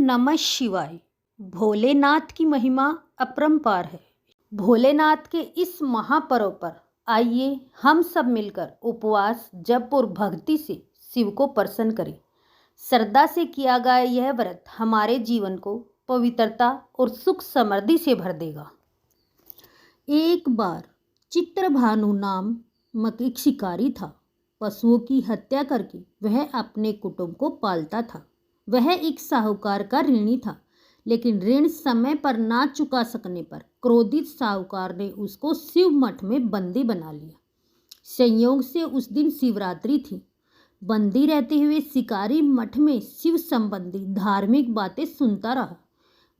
नमः शिवाय। भोलेनाथ की महिमा अपरंपार है। भोलेनाथ के इस महापर्व पर आइए हम सब मिलकर उपवास, जप और भक्ति से शिव को प्रसन्न करें। श्रद्धा से किया गया यह व्रत हमारे जीवन को पवित्रता और सुख समृद्धि से भर देगा। एक बार चित्रभानु नामक एक शिकारी था। पशुओं की हत्या करके वह अपने कुटुंब को पालता था। वह एक साहूकार का ऋणी था, लेकिन ऋण समय पर ना चुका सकने पर क्रोधित साहूकार ने उसको शिव मठ में बंदी बना लिया। संयोग से उस दिन शिवरात्रि थी। बंदी रहते हुए शिकारी मठ में शिव संबंधी धार्मिक बातें सुनता रहा।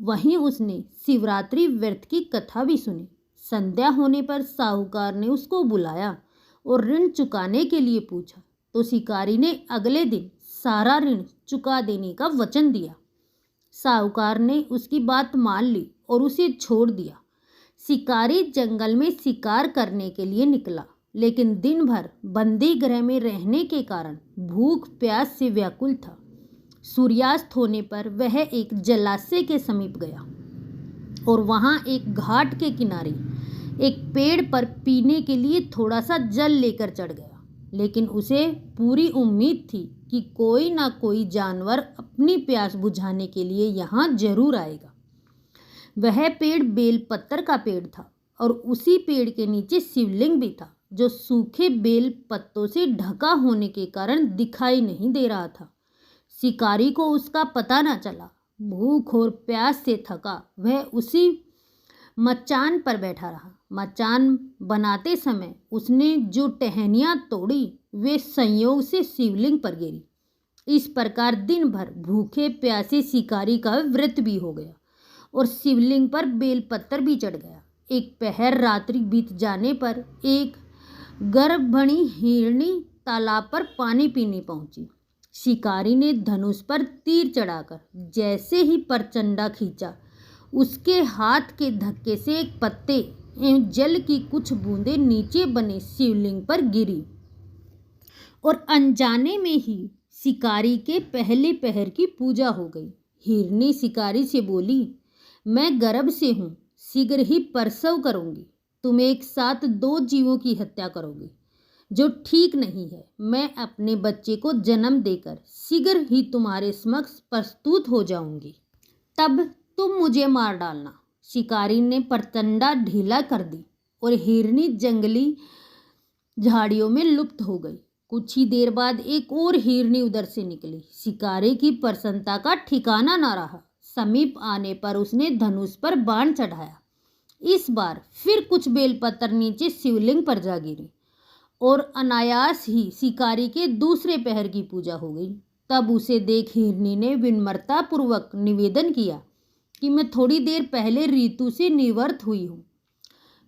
वहीं उसने शिवरात्रि व्रत की कथा भी सुनी। संध्या होने पर साहूकार ने उसको बुलाया और ऋण चुकाने के लिए पूछा, तो शिकारी ने अगले दिन सारा ऋण चुका देने का वचन दिया। साहूकार ने उसकी बात मान ली और उसे छोड़ दिया। शिकारी जंगल में शिकार करने के लिए निकला, लेकिन दिन भर बंदी गृह में रहने के कारण भूख प्यास से व्याकुल था। सूर्यास्त होने पर वह एक जलाशय के समीप गया और वहां एक घाट के किनारे एक पेड़ पर पीने के लिए थोड़ा सा जल लेकर चढ़ गया। लेकिन उसे पूरी उम्मीद थी कि कोई ना कोई जानवर अपनी प्यास बुझाने के लिए यहाँ जरूर आएगा। वह पेड़ बेलपत्र का पेड़ था और उसी पेड़ के नीचे शिवलिंग भी था, जो सूखे बेल पत्तों से ढका होने के कारण दिखाई नहीं दे रहा था। शिकारी को उसका पता न चला। भूख और प्यास से थका वह उसी मचान पर बैठा रहा। मचान बनाते समय उसने जो टहनियाँ तोड़ी वे संयोग से शिवलिंग पर गिरी। इस प्रकार दिन भर भूखे प्यासे शिकारी का व्रत भी हो गया और शिवलिंग पर बेलपत्र भी चढ़ गया। एक पहर रात्रि बीत जाने पर एक गर्भणी हिरनी तालाब पर पानी पीने पहुंची। शिकारी ने धनुष पर तीर चढ़ाकर जैसे ही परचंडा खींचा, उसके हाथ के धक्के से एक पत्ते एवं जल की कुछ बूंदें नीचे बने शिवलिंग पर गिरी और अनजाने में ही शिकारी के पहले पहर की पूजा हो गई। हिरनी शिकारी से बोली, मैं गर्भ से हूँ, शीघ्र ही प्रसव करूँगी। तुम एक साथ 2 जीवों की हत्या करोगे, जो ठीक नहीं है। मैं अपने बच्चे को जन्म देकर शीघ्र ही तुम्हारे समक्ष प्रस्तुत हो जाऊंगी, तब तुम मुझे मार डालना। शिकारी ने परचंडा ढीला कर दी और हिरनी जंगली झाड़ियों में लुप्त हो गई। कुछ ही देर बाद एक और हिरनी उधर से निकली। शिकारी की प्रसन्नता का ठिकाना न रहा। समीप आने पर उसने धनुष पर बाण चढ़ाया। इस बार फिर कुछ बेलपत्र नीचे शिवलिंग पर जा गिरी और अनायास ही शिकारी के दूसरे पहर की पूजा हो गई। तब उसे देख हिरनी ने विनम्रतापूर्वक निवेदन किया कि मैं थोड़ी देर पहले ऋतु से निवृत्त हुई हूँ,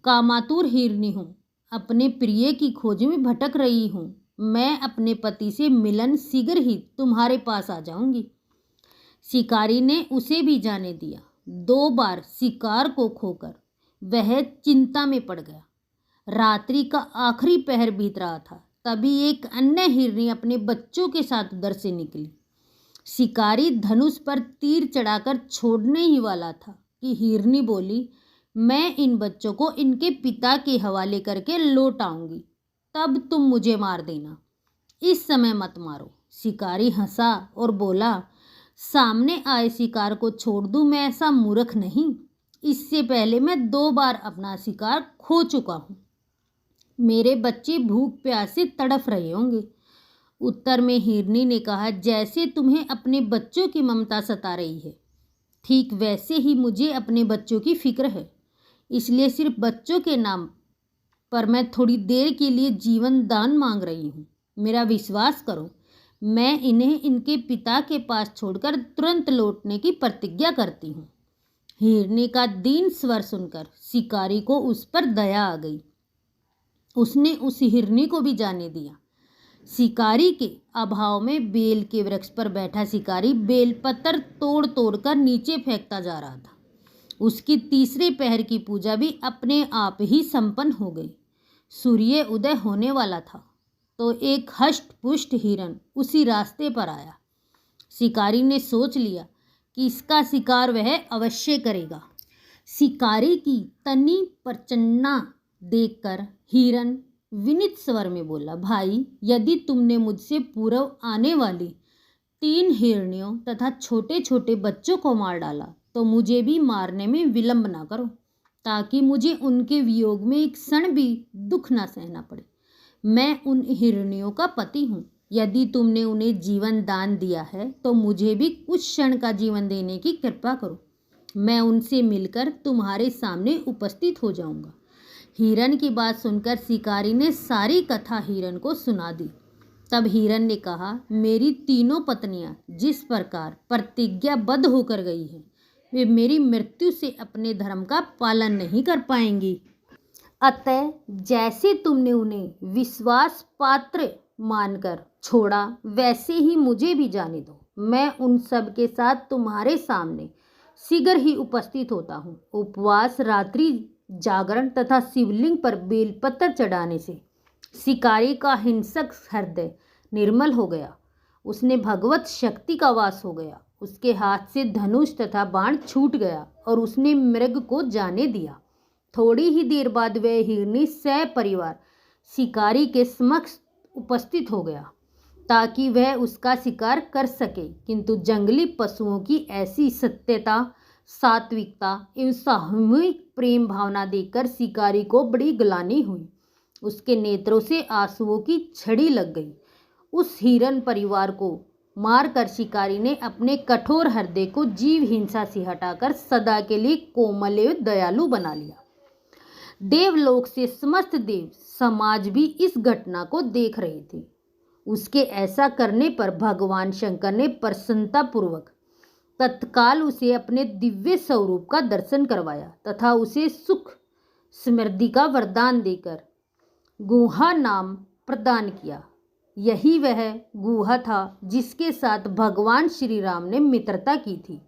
कामातुर हिरनी हूँ, अपने प्रिय की खोज में भटक रही हूँ। मैं अपने पति से मिलन शीघ्र ही तुम्हारे पास आ जाऊंगी। शिकारी ने उसे भी जाने दिया। 2 बार शिकार को खोकर वह चिंता में पड़ गया। रात्रि का आखिरी पहर बीत रहा था, तभी एक अन्य हिरनी अपने बच्चों के साथ उधर से निकली। शिकारी धनुष पर तीर चढ़ाकर छोड़ने ही वाला था कि हिरनी बोली, मैं इन बच्चों को इनके पिता के हवाले करके लौट आऊंगी, तब तुम मुझे मार देना, इस समय मत मारो। शिकारी हंसा और बोला, सामने आए शिकार को छोड़ दूं, मैं ऐसा मूर्ख नहीं। इससे पहले मैं 2 बार अपना शिकार खो चुका हूँ। मेरे बच्चे भूख प्यास से तड़फ रहे होंगे। उत्तर में हिरनी ने कहा, जैसे तुम्हें अपने बच्चों की ममता सता रही है, ठीक वैसे ही मुझे अपने बच्चों की फिक्र है। इसलिए सिर्फ बच्चों के नाम पर मैं थोड़ी देर के लिए जीवन दान मांग रही हूँ। मेरा विश्वास करो, मैं इन्हें इनके पिता के पास छोड़कर तुरंत लौटने की प्रतिज्ञा करती हूँ। हिरनी का दीन स्वर सुनकर शिकारी को उस पर दया आ गई। उसने उस हिरनी को भी जाने दिया। शिकारी के अभाव में बेल के वृक्ष पर बैठा शिकारी बेलपत्र तोड़ तोड़ कर नीचे फेंकता जा रहा था। उसकी तीसरे पहर की पूजा भी अपने आप ही संपन्न हो गई। सूर्य उदय होने वाला था तो एक हष्ट पुष्ट हिरन उसी रास्ते पर आया। शिकारी ने सोच लिया कि इसका शिकार वह अवश्य करेगा। शिकारी की तनी प्रचन्ना देखकर हिरन विनीत स्वर में बोला, भाई, यदि तुमने मुझसे पूर्व आने वाली 3 हिरनियों तथा छोटे छोटे बच्चों को मार डाला तो मुझे भी मारने में विलंब ना करो, ताकि मुझे उनके वियोग में एक क्षण भी दुख ना सहना पड़े। मैं उन हिरनियों का पति हूँ। यदि तुमने उन्हें जीवन दान दिया है तो मुझे भी कुछ क्षण का जीवन देने की कृपा करो। मैं उनसे मिलकर तुम्हारे सामने उपस्थित हो जाऊंगा। हिरन की बात सुनकर शिकारी ने सारी कथा हिरन को सुना दी। तब हिरन ने कहा, मेरी तीनों पत्नियां जिस प्रकार प्रतिज्ञाबद्ध होकर गई हैं, वे मेरी मृत्यु से अपने धर्म का पालन नहीं कर पाएंगी। अतः जैसे तुमने उन्हें विश्वास पात्र मानकर छोड़ा, वैसे ही मुझे भी जाने दो। मैं उन सब के साथ तुम्हारे सामने शीघ्र ही उपस्थित होता हूँ। उपवास, रात्रि जागरण तथा शिवलिंग पर बेलपत्र चढ़ाने से शिकारी का हिंसक हृदय निर्मल हो गया। उसने भगवत शक्ति का वास हो गया। उसके हाथ से धनुष तथा बाण छूट गया और उसने मृग को जाने दिया। थोड़ी ही देर बाद वह हिरनी सपरिवार शिकारी के समक्ष उपस्थित हो गया ताकि वह उसका शिकार कर सके, किंतु जंगली पशुओं की ऐसी सत्यता, सात्विकता एवं सामूहिक प्रेम भावना देखकर शिकारी को बड़ी ग्लानि हुई। उसके नेत्रों से आंसुओं की छड़ी लग गई। उस हिरन परिवार को मारकर शिकारी ने अपने कठोर हृदय को जीव हिंसा से हटाकर सदा के लिए कोमल एवं दयालु बना लिया। देवलोक से समस्त देव समाज भी इस घटना को देख रहे थे। उसके ऐसा करने पर भगवान शंकर ने प्रसन्नतापूर्वक तत्काल उसे अपने दिव्य स्वरूप का दर्शन करवाया तथा उसे सुख समृद्धि का वरदान देकर गुहा नाम प्रदान किया। यही वह गुहा था जिसके साथ भगवान श्री राम ने मित्रता की थी।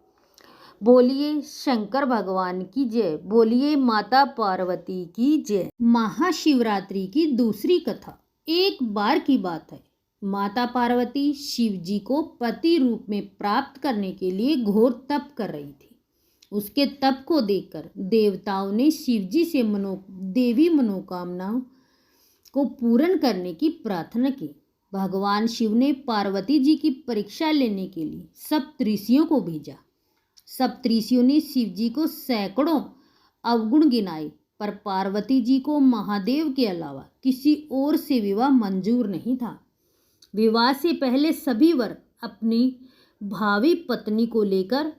बोलिए शंकर भगवान की जय। बोलिए माता पार्वती की जय। महाशिवरात्रि की दूसरी कथा। एक बार की बात है, माता पार्वती शिव जी को पति रूप में प्राप्त करने के लिए घोर तप कर रही थी। उसके तप को देखकर देवताओं ने शिव जी से देवी मनोकामनाओं को पूर्ण करने की प्रार्थना की। भगवान शिव ने पार्वती जी की परीक्षा लेने के लिए सप्तऋषियों को भेजा। सप्तऋषियों ने शिव जी को सैकड़ों अवगुण गिनाए, पर पार्वती जी को महादेव के अलावा किसी और से विवाह मंजूर नहीं था। विवाह से पहले सभी वर अपनी भावी पत्नी को लेकर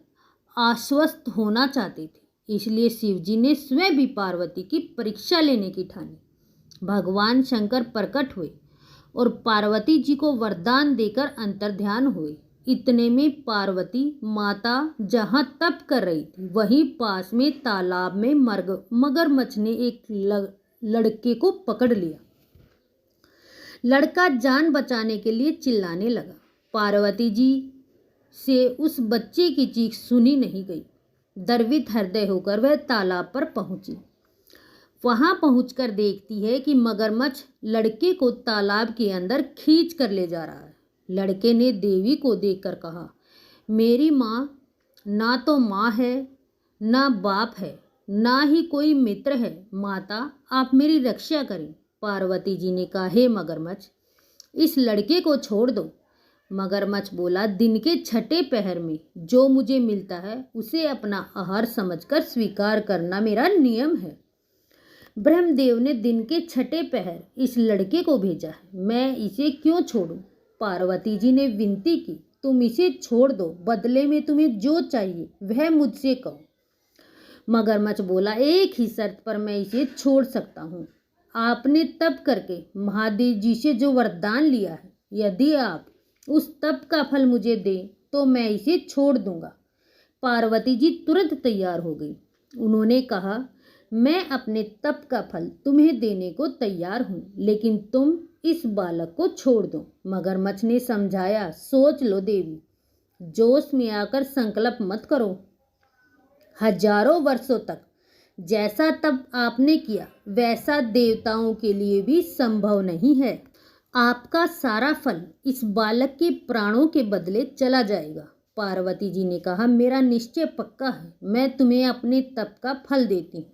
आश्वस्त होना चाहते थे, इसलिए शिव जी ने स्वयं भी पार्वती की परीक्षा लेने की ठानी। भगवान शंकर प्रकट हुए और पार्वती जी को वरदान देकर अंतर्ध्यान हुए। इतने में पार्वती माता जहाँ तप कर रही थी, वहीं पास में तालाब में मगरमच्छ ने एक लड़के को पकड़ लिया। लड़का जान बचाने के लिए चिल्लाने लगा। पार्वती जी से उस बच्चे की चीख सुनी नहीं गई। द्रवित हृदय होकर वह तालाब पर पहुंची। वहां पहुंचकर देखती है कि मगरमच्छ लड़के को तालाब के अंदर खींच कर ले जा रहा है। लड़के ने देवी को देखकर कहा, मेरी माँ ना तो माँ है, ना बाप है, ना ही कोई मित्र है। माता, आप मेरी रक्षा करें। पार्वती जी ने कहा, हे मगरमच्छ, इस लड़के को छोड़ दो। मगरमच्छ बोला, दिन के छठे पहर में जो मुझे मिलता है उसे अपना आहार समझकर स्वीकार करना मेरा नियम है। ब्रह्मदेव ने दिन के छठे पहर इस लड़के को भेजा है, मैं इसे क्यों छोड़ूं? पार्वती जी ने विनती की, तुम इसे छोड़ दो, बदले में तुम्हें जो चाहिए वह मुझसे कहो। मगरमच्छ बोला, एक ही शर्त पर मैं इसे छोड़ सकता हूँ। आपने तप करके महादेव जी से जो वरदान लिया है, यदि आप उस तप का फल मुझे दें तो मैं इसे छोड़ दूंगा। पार्वती जी तुरंत तैयार हो गई। उन्होंने कहा, मैं अपने तप का फल तुम्हें देने को तैयार हूँ, लेकिन तुम इस बालक को छोड़ दो। मगरमच्छ ने समझाया, सोच लो देवी, जोश में आकर संकल्प मत करो। हजारों वर्षों तक जैसा तप आपने किया वैसा देवताओं के लिए भी संभव नहीं है। आपका सारा फल इस बालक के प्राणों के बदले चला जाएगा। पार्वती जी ने कहा, मेरा निश्चय पक्का है, मैं तुम्हें अपने तप का फल देती हूँ,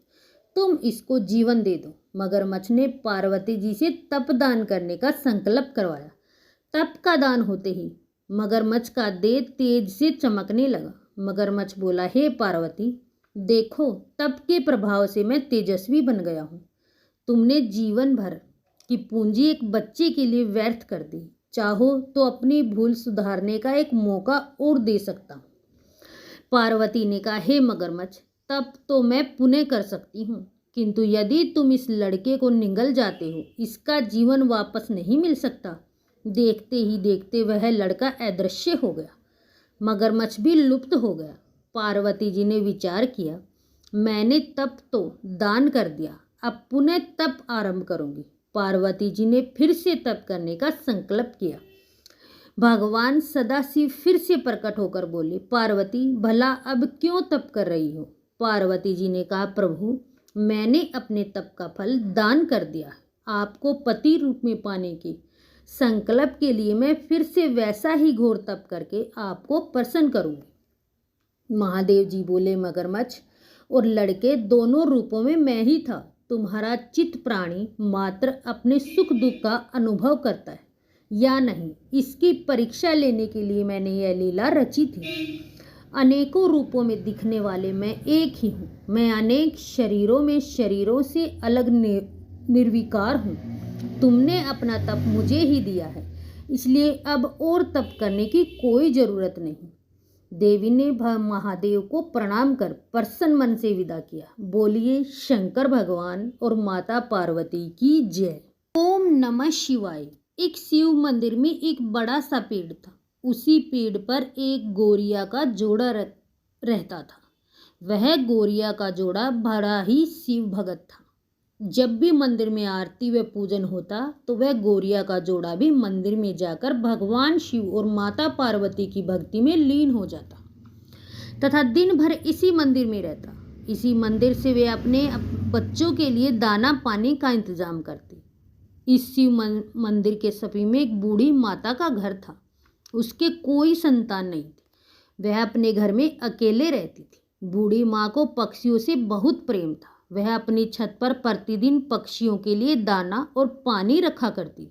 तुम इसको जीवन दे दो। मगरमच्छ ने पार्वती जी से तप दान करने का संकल्प करवाया। तप का दान होते ही मगरमच्छ का देह तेज से चमकने लगा। मगरमच्छ बोला, हे पार्वती, देखो तप के प्रभाव से मैं तेजस्वी बन गया हूँ। तुमने जीवन भर की पूंजी एक बच्चे के लिए व्यर्थ कर दी। चाहो तो अपनी भूल सुधारने का एक मौका और दे सकता हूँ। पार्वती ने कहा, हे मगरमच्छ, तब तो मैं पुण्य कर सकती हूँ, किंतु यदि तुम इस लड़के को निगल जाते हो, इसका जीवन वापस नहीं मिल सकता। देखते ही देखते वह लड़का अदृश्य हो गया। मगरमच्छ भी लुप्त हो गया। पार्वती जी ने विचार किया, मैंने तप तो दान कर दिया, अब पुनः तप आरंभ करूंगी। पार्वती जी ने फिर से तप करने का संकल्प किया। भगवान सदाशिव फिर से प्रकट होकर बोले, पार्वती, भला अब क्यों तप कर रही हो? पार्वती जी ने कहा, प्रभु, मैंने अपने तप का फल दान कर दिया है। आपको पति रूप में पाने के संकल्प के लिए मैं फिर से वैसा ही घोर तप करके आपको प्रसन्न करूंगी। महादेव जी बोले, मगरमच्छ और लड़के दोनों रूपों में मैं ही था। तुम्हारा चित्त प्राणी मात्र अपने सुख दुख का अनुभव करता है या नहीं, इसकी परीक्षा लेने के लिए मैंने यह लीला रची थी। अनेकों रूपों में दिखने वाले मैं एक ही हूँ। मैं अनेक शरीरों में शरीरों से अलग निर्विकार हूँ। तुमने अपना तप मुझे ही दिया है, इसलिए अब और तप करने की कोई जरूरत नहीं। देवी ने महादेव को प्रणाम कर प्रसन्न मन से विदा किया। बोलिए शंकर भगवान और माता पार्वती की जय। ओम नमः शिवाय। एक शिव मंदिर में एक बड़ा सा पेड़ था। उसी पेड़ पर एक गोरिया का जोड़ा रहता था। वह गोरिया का जोड़ा बड़ा ही शिव भगत था। जब भी मंदिर में आरती व पूजन होता तो वह गोरिया का जोड़ा भी मंदिर में जाकर भगवान शिव और माता पार्वती की भक्ति में लीन हो जाता तथा दिन भर इसी मंदिर में रहता। इसी मंदिर से वे अपने बच्चों के लिए दाना पानी का इंतजाम करते। इस शिव मंदिर के सभी में एक बूढ़ी माता का घर था। उसके कोई संतान नहीं थी। वह अपने घर में अकेले रहती थी। बूढ़ी माँ को पक्षियों से बहुत प्रेम था। वह अपनी छत पर प्रतिदिन पक्षियों के लिए दाना और पानी रखा करती।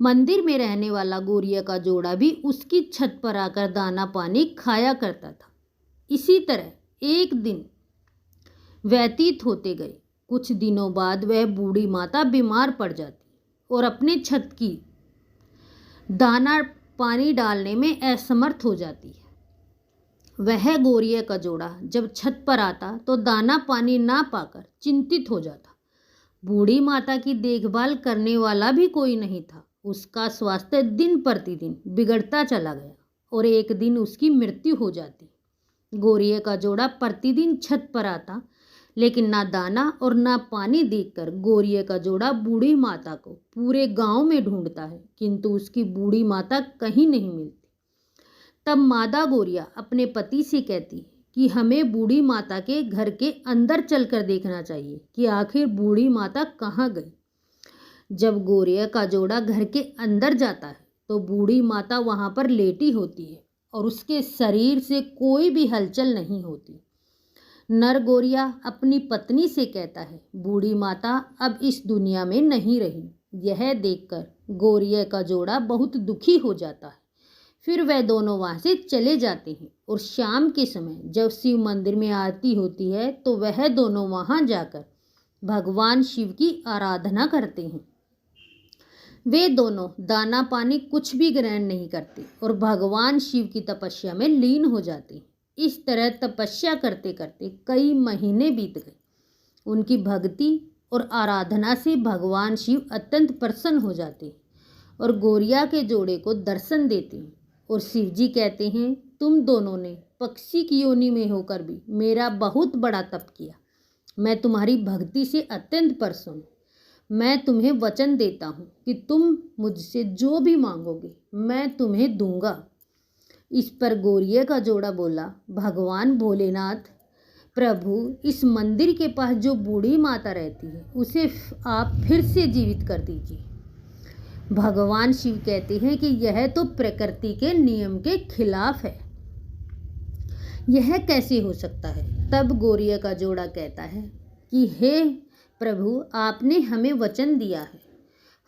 मंदिर में रहने वाला गोरिया का जोड़ा भी उसकी छत पर आकर दाना पानी खाया करता था। इसी तरह एक दिन व्यतीत होते गए। कुछ दिनों बाद वह बूढ़ी माता बीमार पड़ जाती और अपने छत की दाना पानी डालने में असमर्थ हो जाती है। वह गोरिया का जोड़ा जब छत पर आता तो दाना पानी ना पाकर चिंतित हो जाता। बूढ़ी माता की देखभाल करने वाला भी कोई नहीं था। उसका स्वास्थ्य दिन प्रतिदिन बिगड़ता चला गया और एक दिन उसकी मृत्यु हो जाती। गोरिया का जोड़ा प्रतिदिन छत पर आता, लेकिन ना दाना और ना पानी देखकर गोरिया का जोड़ा बूढ़ी माता को पूरे गांव में ढूंढता है, किंतु उसकी बूढ़ी माता कहीं नहीं मिलती। तब मादा गोरिया अपने पति से कहती है कि हमें बूढ़ी माता के घर के अंदर चलकर देखना चाहिए कि आखिर बूढ़ी माता कहाँ गई। जब गोरिया का जोड़ा घर के अंदर जाता है तो बूढ़ी माता वहाँ पर लेटी होती है और उसके शरीर से कोई भी हलचल नहीं होती। नर गोरिया अपनी पत्नी से कहता है, बूढ़ी माता अब इस दुनिया में नहीं रही। यह देखकर गोरिया का जोड़ा बहुत दुखी हो जाता है। फिर वह दोनों वहाँ से चले जाते हैं और शाम के समय जब शिव मंदिर में आरती होती है तो वह दोनों वहाँ जाकर भगवान शिव की आराधना करते हैं। वे दोनों दाना पानी कुछ भी ग्रहण नहीं करते और भगवान शिव की तपस्या में लीन हो जाते हैं। इस तरह तपस्या करते करते कई महीने बीत गए। उनकी भक्ति और आराधना से भगवान शिव अत्यंत प्रसन्न हो जाते हैं और गोरिया के जोड़े को दर्शन देते हैं और शिव जी कहते हैं, तुम दोनों ने पक्षी की योनि में होकर भी मेरा बहुत बड़ा तप किया। मैं तुम्हारी भक्ति से अत्यंत प्रसन्न हूँ। मैं तुम्हें वचन देता हूँ कि तुम मुझसे जो भी मांगोगे मैं तुम्हें दूंगा। इस पर गोरिया का जोड़ा बोला, भगवान भोलेनाथ, प्रभु, इस मंदिर के पास जो बूढ़ी माता रहती है उसे आप फिर से जीवित कर दीजिए। भगवान शिव कहते हैं कि यह तो प्रकृति के नियम के खिलाफ है। यह कैसे हो सकता है? तब गौरिया का जोड़ा कहता है कि हे प्रभु, आपने हमें वचन दिया है,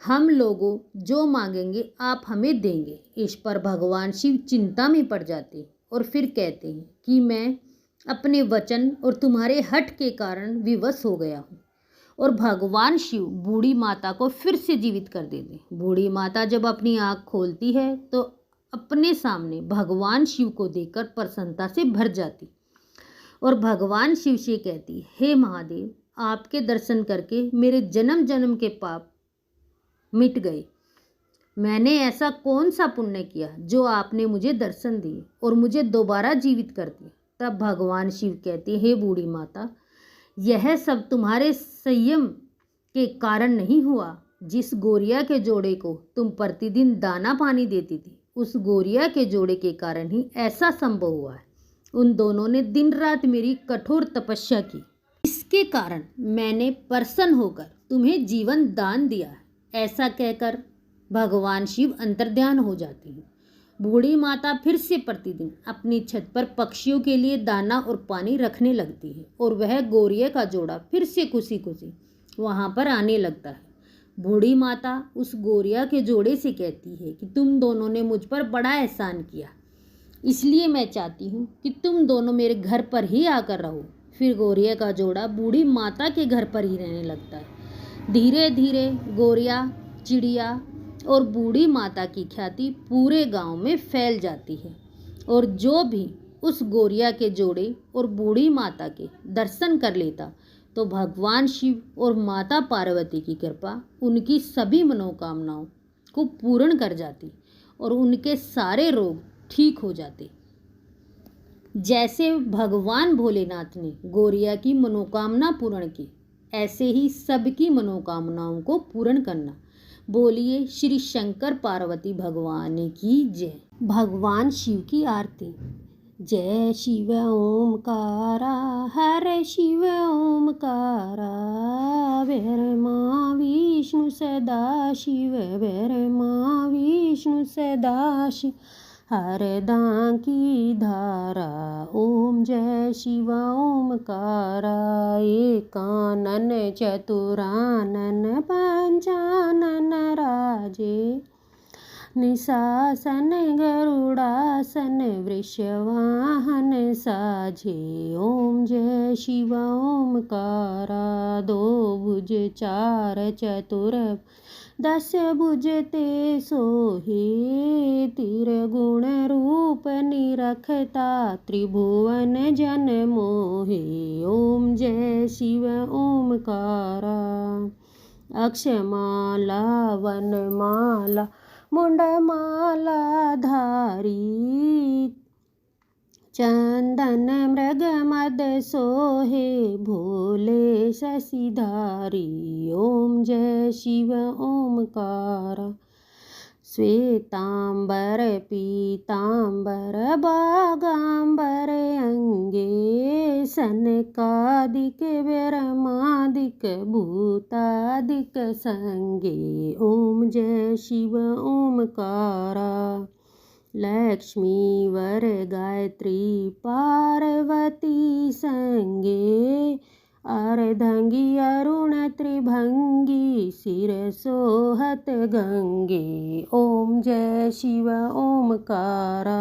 हम लोगों जो मांगेंगे आप हमें देंगे। इस पर भगवान शिव चिंता में पड़ जाते और फिर कहते हैं कि मैं अपने वचन और तुम्हारे हठ के कारण विवश हो गया हूँ। और भगवान शिव बूढ़ी माता को फिर से जीवित कर देते। बूढ़ी माता जब अपनी आँख खोलती है तो अपने सामने भगवान शिव को देखकर प्रसन्नता से भर जाती और भगवान शिव से कहती, हे महादेव, आपके दर्शन करके मेरे जन्म जन्म के पाप मिट गए। मैंने ऐसा कौन सा पुण्य किया जो आपने मुझे दर्शन दिए और मुझे दोबारा जीवित कर दिया। तब भगवान शिव कहते, हे बूढ़ी माता, यह सब तुम्हारे संयम के कारण नहीं हुआ। जिस गौरिया के जोड़े को तुम प्रतिदिन दाना पानी देती थी, उस गौरिया के जोड़े के कारण ही ऐसा संभव हुआ है। उन दोनों ने दिन रात मेरी कठोर तपस्या की, इसके कारण मैंने प्रसन्न होकर तुम्हें जीवन दान दिया है। ऐसा कहकर भगवान शिव अंतर्ध्यान हो जाती हैं। बूढ़ी माता फिर से प्रतिदिन अपनी छत पर पक्षियों के लिए दाना और पानी रखने लगती है और वह गौरिया का जोड़ा फिर से खुशी खुशी वहाँ पर आने लगता है। बूढ़ी माता उस गौरिया के जोड़े से कहती है कि तुम दोनों ने मुझ पर बड़ा एहसान किया, इसलिए मैं चाहती हूँ कि तुम दोनों मेरे घर पर ही आकर रहो। फिर गौरिया का जोड़ा बूढ़ी माता के घर पर ही रहने लगता है। धीरे धीरे गौरिया, चिड़िया और बूढ़ी माता की ख्याति पूरे गांव में फैल जाती है और जो भी उस गौरिया के जोड़े और बूढ़ी माता के दर्शन कर लेता तो भगवान शिव और माता पार्वती की कृपा उनकी सभी मनोकामनाओं को पूर्ण कर जाती और उनके सारे रोग ठीक हो जाते। जैसे भगवान भोलेनाथ ने गौरिया की मनोकामना पूर्ण की, ऐसे ही सबकी मनोकामनाओं को पूर्ण करना। बोलिए श्री शंकर पार्वती भगवान की जय। भगवान शिव की आरती। जय शिव ओमकारा, हर शिव ओमकारा, ब्रह्मा विष्णु सदा शिव, ब्रह्मा विष्णु सदा शिव, हरदा की धारा। ओम जय शिव ओमकारा, एकानन चतुरानन पंचानन राजे, निशासन गरुड़ासन वृषवाहन साझे। ओम जय शिव ओमकारा, दो भुज चार चतुर, दस भुज ते सोहे, त्रिगुण रूप निरखता, त्रिभुवन जन मोहे। ओम जय शिव ओमकारा, अक्षमाला वनमाला मुंडमाला धारी, चंदन मृग मद सोहे, भोले शशिधारी। ओम जय शिव ओमकारा, श्वेतांबर पीतांबर बागांबर अंगे, सनकादिक ब्रह्मादिक भूतादिक संगे। ओम जय शिव ओमकारा, लक्ष्मी वर गायत्री पार्वती संगे, अर्धंगी अरुण त्रिभंगी, सिर सोहत गंगे। ओम जय शिव ओमकारा,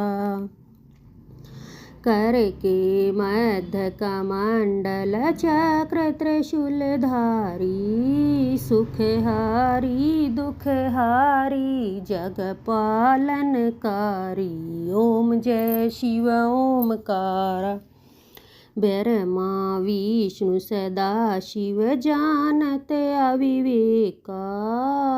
कर के मध्य कमंडल चक्र त्रिशूलधारी, सुखहारी दुखहारी जगपालनकारी। ओम जय शिव ओमकारा, ब्रह्मा विष्णु सदा शिव जानत अविवेका,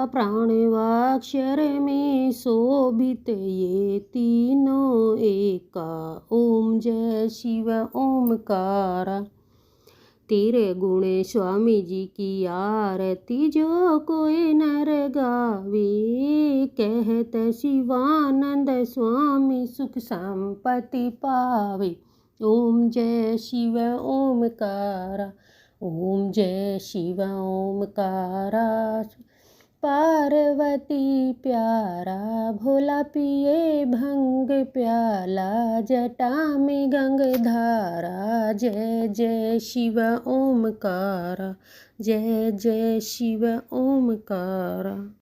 प्राणवाक्षर में शोभित ये तीनों एका। ओम जय शिव ओमकारा, तेरे गुण स्वामी जी की आरती जो कोई नर गावे, कहत शिवानंद स्वामी सुख संपत्ति पावे। ओम जय शिव ओमकारा, ओम जय शिव ओमकारा, पार्वती प्यारा, भोला पिए भंग प्याला, जटा में गंगधारा। जय जय शिव ओमकारा, जय जय शिव ओमकारा।